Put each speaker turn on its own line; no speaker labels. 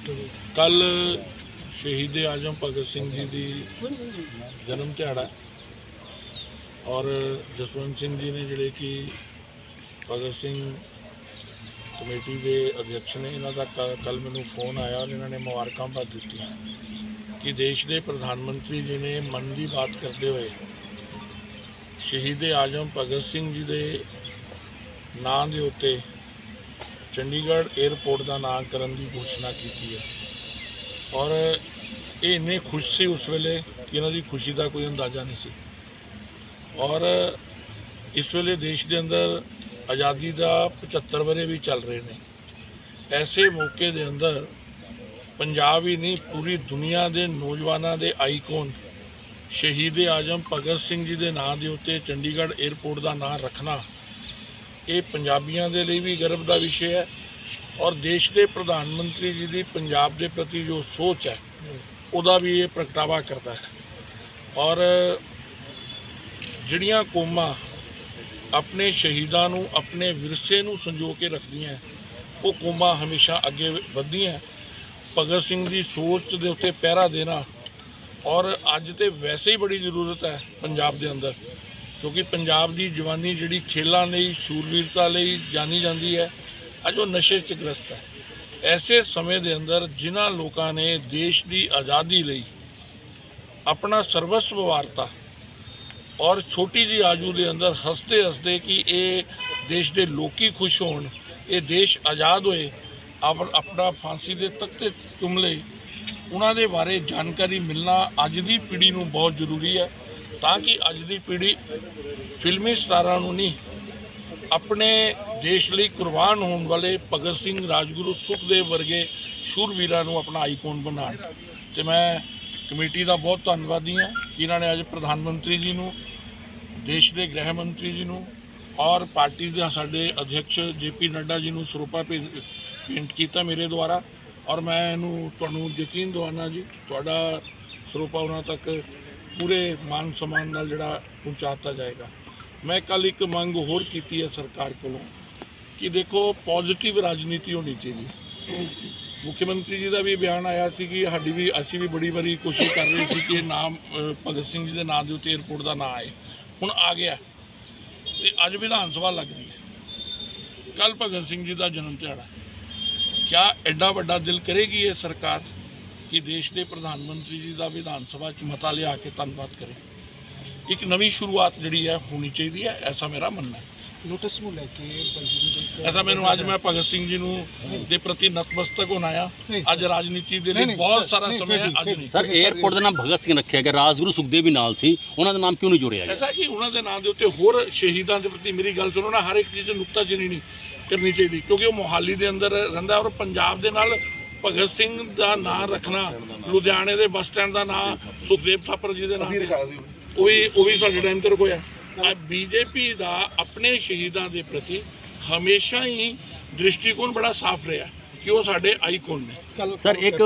कल शहीद आजम भगत सिंह जी की जन्म दिहाड़ा और जसवंत सिंह जी ने जिहड़े कि भगत सिंह कमेटी के अध्यक्ष ने, इन्हों का कल मैनू फोन आया और इन्होंने मुबारकबाद दी कि देश के प्रधानमंत्री जी ने मन की बात करते हुए शहीद आजम भगत सिंह जी के नाम के उत्ते चंडीगढ़ एयरपोर्ट का नाम करने की घोषणा की है। और ये इन्ने खुश से उस वेले कि इन्हों की खुशी का कोई अंदाजा नहीं सी। और इस वेले देश के अंदर आज़ादी का 75 वरे भी चल रहे हैं। ऐसे मौके के अंदर पंजाब ही नहीं, पूरी दुनिया के नौजवानों के आईकॉन शहीद आजम भगत सिंह जी के नाम के उत्ते चंडीगढ़ एयरपोर्ट का नाम रखना ये पंजाबियों के लिए भी गर्व का विषय है। और देश के प्रधानमंत्री जी की पंजाब के प्रति जो सोच है उसका भी ये प्रगटावा करता है। और जिहड़ियां कौमां अपने शहीदों को अपने विरसे को संजो के रखदियां हैं वो कौमां हमेशा अगे वधदियां। भगत सिंह की सोच के उत्ते पहरा देना और अज तो वैसे ही बड़ी जरूरत है पंजाब के अंदर, क्योंकि पंजाब की जवानी जिहड़ी खेलों लई शूरवीरता लई जानी जाती है अज वो नशे च ग्रस्त है। ऐसे समय के अंदर जिन्हां लोगों ने देश की आज़ादी लई अपना सर्वस्व वारता और छोटी जी आजू के अंदर हसते हसते कि ये देश के लोग खुश होण, ये देश आज़ाद होए, अपना फांसी के तख्ते चुम ले, उन्होंने बारे जानकारी मिलना अज की पीढ़ी को बहुत जरूरी है, ताकि अज की पीढ़ी फिल्मी स्टारां नूं नहीं अपने देश लिए कुर्बान होने वाले भगत सिंह, राजगुरु, सुखदेव वर्गे शूरवीरां नूं अपना आईकॉन बनाण। तो मैं कमेटी का बहुत धन्नवादी हाँ कि इन्होंने अज प्रधानमंत्री जी नूं, देश के गृह मंत्री जी नूं और पार्टी के साडे अध्यक्ष JP नड्डा जी नूं सरोपा भेंट किया मेरे द्वारा। और मैं इनू तुहानूं यकीन दवाना जी, तुहाडा सरोपा उन्हां तक पूरे मान सम्मान नाल जिहड़ा पहुँचाता जाएगा। मैं कल एक मंग होर की है सरकार को कि देखो पॉजिटिव राजनीति होनी चाहिए। मुख्यमंत्री जी का भी बयान आया सी कि साडी भी असीं भी बड़ी बारी कोशिश कर रहे थे कि नाम भगत सिंह जी के नाम के उत्ते एयरपोर्ट का नाम आए, हुण आ गया तो अज विधान सभा लग रही है। कल भगत सिंह जी का जन्म दिहाड़ा, क्या एडा वड्डा दिल करेगी ये सरकार कि देश के प्रधानमंत्री जी का विधान सभा च मता लिया के धन्नवाद करे। एक नवी शुरुआत जी है होनी चाहिए है, ऐसा मेरा मानना है।
नोटिस में लेके
ऐसा मैंने आज मैं भगत सिंह जी के प्रति नतमस्तक होना अज राजनीति के लिए बहुत सारा समय है। अज नहीं
सर एयरपोर्ट का नाम भगत सिंह रखा गया, राजगुरु सुखदेव भी नाल सी, उन्होंने नाम क्यों नहीं जोड़िया गया?
ऐसा कि उन्होंने नाम के उत्ते होर शहीदों के प्रति मेरी गल सुनो ना, हर एक चीज़ नुक्ताचीनी नहीं करनी चाहिए, क्योंकि वो मोहाली के अंदर रहिंदा और पंजाब के नाल भगत सिंह का नाम रखना, लुधियाने के बस स्टैंड का नाम सुखदेव थापर जी के नाम वो भी साडे टाइम तक होया। बीजेपी का अपने शहीदों के प्रति हमेशा ही दृष्टिकोण बड़ा साफ रहा कि वो साडे आईकॉन ने।
सर एक